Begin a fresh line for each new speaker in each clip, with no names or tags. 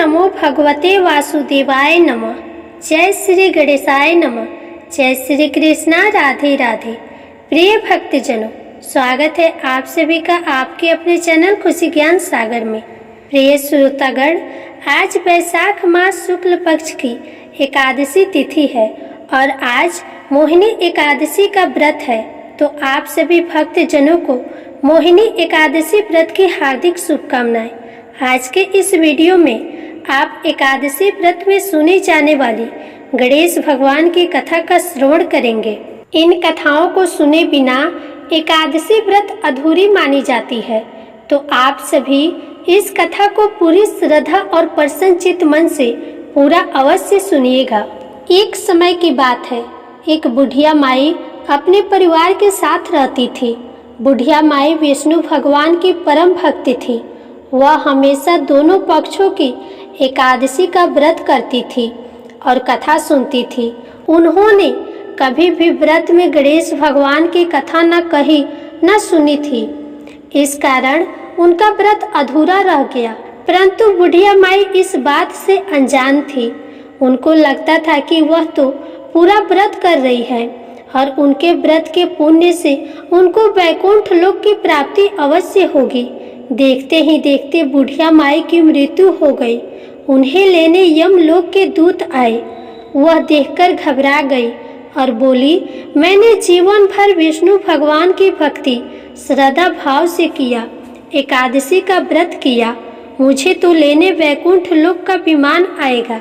नमो भगवते वासुदेवाय नमः। जय श्री गणेशाय नमः। जय श्री कृष्णा। राधे राधे। प्रिय भक्तजनों, स्वागत है आप सभी का आपके अपने चैनल खुशी ज्ञान सागर में। प्रिय श्रोतागण, आज वैशाख मास शुक्ल पक्ष की एकादशी तिथि है और आज मोहिनी एकादशी का व्रत है। तो आप सभी भक्तजनों को मोहिनी एकादशी व्रत की हार्दिक शुभकामनाएं। आज के इस वीडियो में आप एकादशी व्रत में सुनी जाने वाली गणेश भगवान की कथा का श्रवण करेंगे। इन कथाओं को सुने बिना एकादशी व्रत अधूरी मानी जाती है, तो आप सभी इस कथा को पूरी श्रद्धा और प्रसन्नचित्त मन से पूरा अवश्य सुनिएगा। एक समय की बात है, एक बुढ़िया माई अपने परिवार के साथ रहती थी। बुढ़िया माई विष्णु भगवान की परम भक्त थी। वह हमेशा दोनों पक्षों की एकादशी का व्रत करती थी और कथा सुनती थी। उन्होंने कभी भी व्रत में गणेश भगवान की कथा न कही न सुनी थी। इस कारण उनका व्रत अधूरा रह गया। परंतु बुढ़िया माई इस बात से अनजान थी। उनको लगता था कि वह तो पूरा व्रत कर रही है और उनके व्रत के पुण्य से उनको वैकुंठ लोक की प्राप्ति अवश्य होगी। देखते ही देखते बुढ़िया माई की मृत्यु हो गई। उन्हें लेने यमलोक के दूत आए। वह देखकर घबरा गई और बोली, मैंने जीवन भर विष्णु भगवान की भक्ति श्रद्धा भाव से किया, एकादशी का व्रत किया। मुझे तो लेने वैकुंठ लोक का विमान आएगा।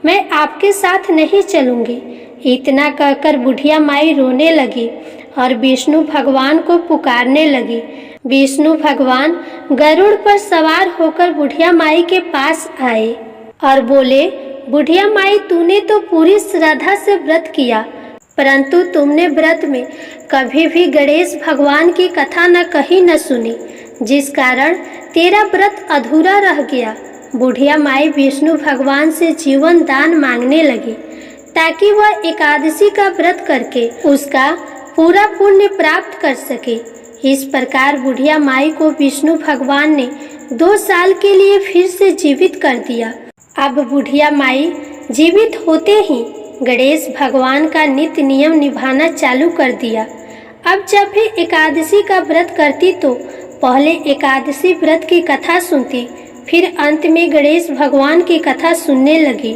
मैं आपके साथ नहीं चलूंगी। इतना कहकर बुढ़िया माई रोने लगी और विष्णु भगवान को पुकारने लगी। विष्णु भगवान गरुड़ पर सवार होकर बुढ़िया माई के पास आए और बोले, बुढ़िया माई, तूने तो पूरी श्रद्धा से व्रत किया, परंतु तुमने व्रत में कभी भी गणेश भगवान की कथा न कही न सुनी, जिस कारण तेरा व्रत अधूरा रह गया। बुढ़िया माई विष्णु भगवान से जीवन दान मांगने लगी ताकि वह एकादशी का व्रत करके उसका पूरा पुण्य प्राप्त कर सके। इस प्रकार बुढ़िया माई को विष्णु भगवान ने 2 साल के लिए फिर से जीवित कर दिया। अब बुढ़िया माई जीवित होते ही गणेश भगवान का नित्य नियम निभाना चालू कर दिया। अब जब भी एकादशी का व्रत करती तो पहले एकादशी व्रत की कथा सुनती, फिर अंत में गणेश भगवान की कथा सुनने लगी।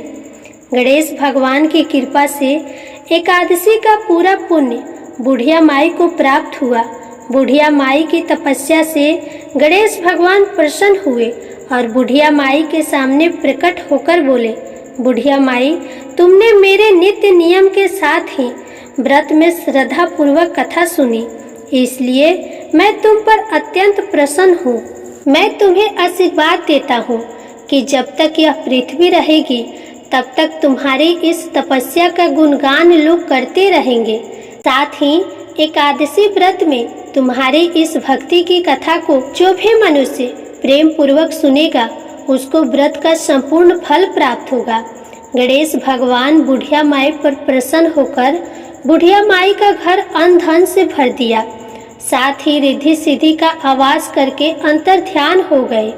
गणेश भगवान की कृपा से एकादशी का पूरा पुण्य बुढ़िया माई को प्राप्त हुआ। बुढ़िया माई की तपस्या से गणेश भगवान प्रसन्न हुए और बुढ़िया माई के सामने प्रकट होकर बोले, बुढ़िया माई, तुमने मेरे नित्य नियम के साथ ही व्रत में श्रद्धा पूर्वक कथा सुनी, इसलिए मैं तुम पर अत्यंत प्रसन्न हूँ। मैं तुम्हें आशीर्वाद देता हूँ कि जब तक यह पृथ्वी रहेगी तब तक तुम्हारी इस तपस्या का गुणगान लोग करते रहेंगे। साथ ही एकादशी व्रत में तुम्हारी इस भक्ति की कथा को जो भी मनुष्य प्रेम पूर्वक सुनेगा उसको व्रत का संपूर्ण फल प्राप्त होगा। गणेश भगवान बुढ़िया माई पर प्रसन्न होकर बुढ़िया माई का घर अन्न धन से भर दिया। साथ ही रिद्धि सिद्धि का आवास करके अंतर ध्यान हो गए।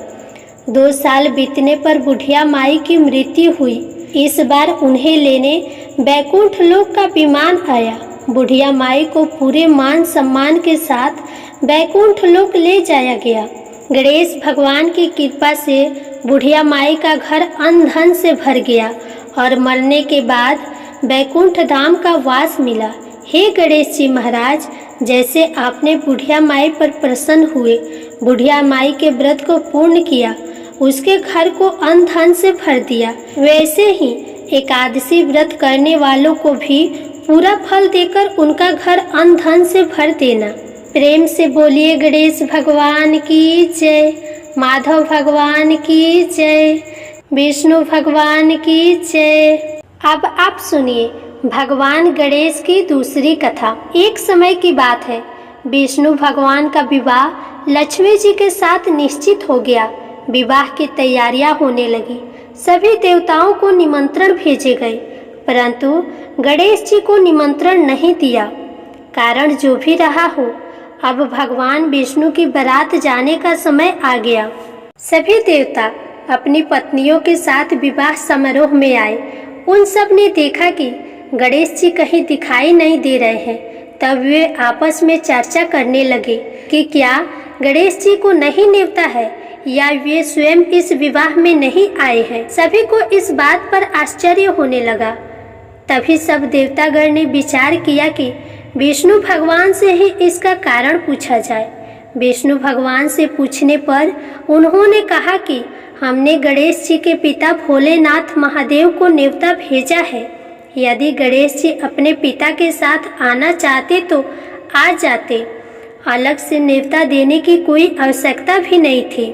2 साल बीतने पर बुढ़िया माई की मृत्यु हुई। इस बार उन्हें लेने वैकुंठ लोक का विमान आया। बुढ़िया माई को पूरे मान सम्मान के साथ वैकुंठ लोक ले जाया गया। गणेश भगवान की कृपा से बुढ़िया माई का घर अन्न धन से भर गया और मरने के बाद वैकुंठ धाम का वास मिला। हे गणेश जी महाराज, जैसे आपने बुढ़िया माई पर प्रसन्न हुए, बुढ़िया माई के व्रत को पूर्ण किया, उसके घर को अन्न धन से भर दिया, वैसे ही एकादशी व्रत करने वालों को भी पूरा फल देकर उनका घर अन्न धन से भर देना। प्रेम से बोलिए गणेश भगवान की जय, माधव भगवान की जय, विष्णु भगवान की जय। अब आप सुनिए भगवान गणेश की दूसरी कथा। एक समय की बात है, विष्णु भगवान का विवाह लक्ष्मी जी के साथ निश्चित हो गया। विवाह की तैयारियां होने लगी। सभी देवताओं को निमंत्रण भेजे गए, परंतु गणेश जी को निमंत्रण नहीं दिया। कारण जो भी रहा हो, अब भगवान विष्णु की बारात जाने का समय आ गया। सभी देवता अपनी पत्नियों के साथ विवाह समारोह में आए। उन सब ने देखा कि गणेश जी कहीं दिखाई नहीं दे रहे हैं। तब वे आपस में चर्चा करने लगे कि क्या गणेश जी को नहीं न्योता है या वे स्वयं इस विवाह में नहीं आए हैं। सभी को इस बात पर आश्चर्य होने लगा। तभी सब देवतागण ने विचार किया कि विष्णु भगवान से ही इसका कारण पूछा जाए। विष्णु भगवान से पूछने पर उन्होंने कहा कि हमने गणेश जी के पिता भोलेनाथ महादेव को न्योता भेजा है। यदि गणेश जी अपने पिता के साथ आना चाहते तो आ जाते, अलग से न्योता देने की कोई आवश्यकता भी नहीं थी।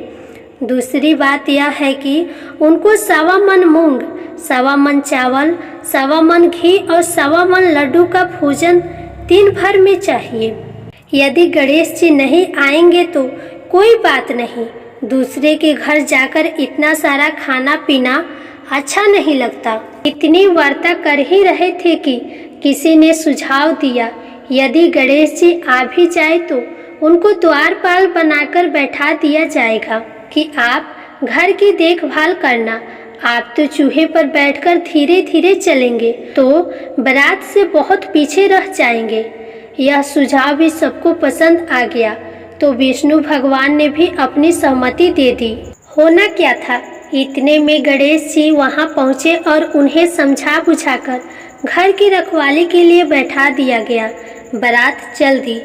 दूसरी बात यह है कि उनको 1.25 मन मूंग, 1.25 मन चावल, 1.25 मन घी और 1.25 मन लड्डू का भोजन दिन भर में चाहिए। यदि गणेश जी नहीं आएंगे तो कोई बात नहीं, दूसरे के घर जाकर इतना सारा खाना पीना अच्छा नहीं लगता। इतनी वार्ता कर ही रहे थे कि किसी ने सुझाव दिया, यदि गणेश जी आ भी जाए तो उनको द्वारपाल बनाकर बैठा दिया जाएगा कि आप घर की देखभाल करना, आप तो चूहे पर बैठकर धीरे धीरे चलेंगे तो बारात से बहुत पीछे रह जाएंगे। यह सुझाव भी सबको पसंद आ गया तो विष्णु भगवान ने भी अपनी सहमति दे दी। होना क्या था, इतने में गणेश जी वहां पहुंचे और उन्हें समझा बुझाकर घर की रखवाली के लिए बैठा दिया गया। बारात चल दी।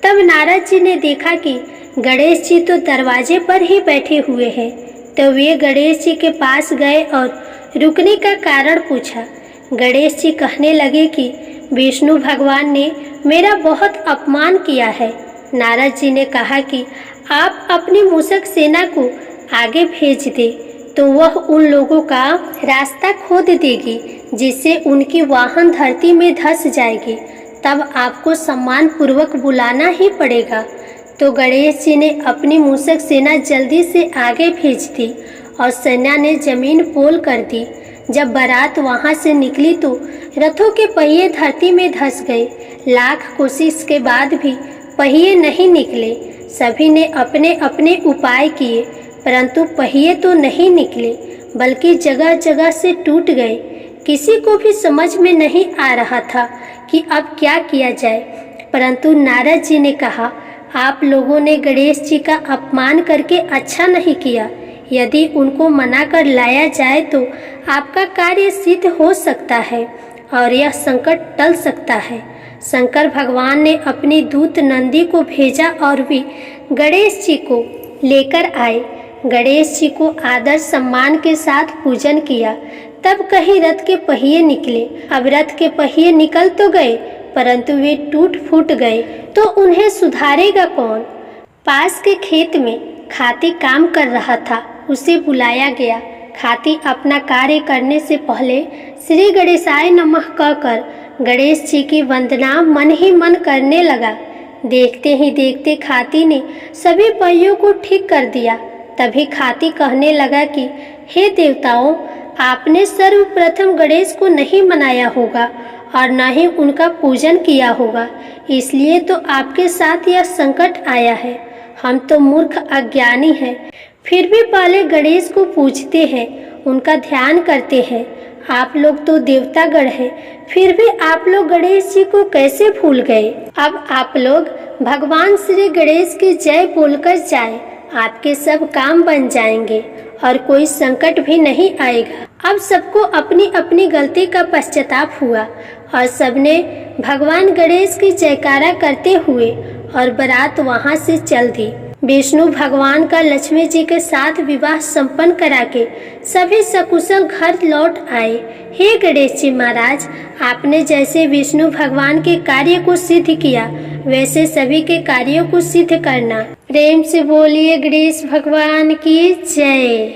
तब नारद जी ने देखा कि गणेश जी तो दरवाजे पर ही बैठे हुए हैं। तो वे गणेश जी के पास गए और रुकने का कारण पूछा। गणेश जी कहने लगे कि विष्णु भगवान ने मेरा बहुत अपमान किया है। नारद जी ने कहा कि आप अपनी मूषक सेना को आगे भेज दे तो वह उन लोगों का रास्ता खोद देगी, जिससे उनकी वाहन धरती में धंस जाएगी। तब आपको सम्मान पूर्वक बुलाना ही पड़ेगा। तो गणेश जी ने अपनी मूषक सेना जल्दी से आगे भेज दी और सेना ने जमीन पोल कर दी। जब बारात वहां से निकली तो रथों के पहिए धरती में धंस गए। लाख कोशिश के बाद भी पहिए नहीं निकले। सभी ने अपने अपने उपाय किए, परंतु पहिए तो नहीं निकले, बल्कि जगह जगह से टूट गए। किसी को भी समझ में नहीं आ रहा था कि अब क्या किया जाए। परंतु नारद जी ने कहा, आप लोगों ने गणेश जी का अपमान करके अच्छा नहीं किया। यदि उनको मना कर लाया जाए तो आपका कार्य सिद्ध हो सकता है और यह संकट टल सकता है। शंकर भगवान ने अपनी दूत नंदी को भेजा और वे गणेश जी को लेकर आए। गणेश जी को आदर सम्मान के साथ पूजन किया। तब कहीं रथ के पहिए निकले। अब रथ के पहिए निकल तो गए, परंतु वे टूट फूट गए तो उन्हें सुधारेगा कौन। पास के खेत में खाती काम कर रहा था, उसे बुलाया गया। खाती अपना कार्य करने से पहले श्री गणेशाय नमः कहकर गणेश जी की वंदना मन ही मन करने लगा। देखते ही देखते खाती ने सभी पहियों को ठीक कर दिया। तभी खाती कहने लगा कि हे देवताओं, आपने सर्वप्रथम गणेश को नहीं मनाया होगा और न ही उनका पूजन किया होगा, इसलिए तो आपके साथ यह संकट आया है। हम तो मूर्ख अज्ञानी हैं, फिर भी पहले गणेश को पूजते हैं, उनका ध्यान करते हैं। आप लोग तो देवतागण हैं, फिर भी आप लोग गणेश जी को कैसे भूल गए। अब आप लोग भगवान श्री गणेश की जय बोलकर जाएं, आपके सब काम बन जाएंगे और कोई संकट भी नहीं आएगा। अब सबको अपनी अपनी गलती का पश्चाताप हुआ और सबने भगवान गणेश की जयकारा करते हुए और बारात वहां से चल दी। विष्णु भगवान का लक्ष्मी जी के साथ विवाह संपन्न करा के सभी सकुशल घर लौट आए। हे गणेश जी महाराज, आपने जैसे विष्णु भगवान के कार्य को सिद्ध किया, वैसे सभी के कार्यों को सिद्ध करना। प्रेम से बोलिए गणेश भगवान की जय।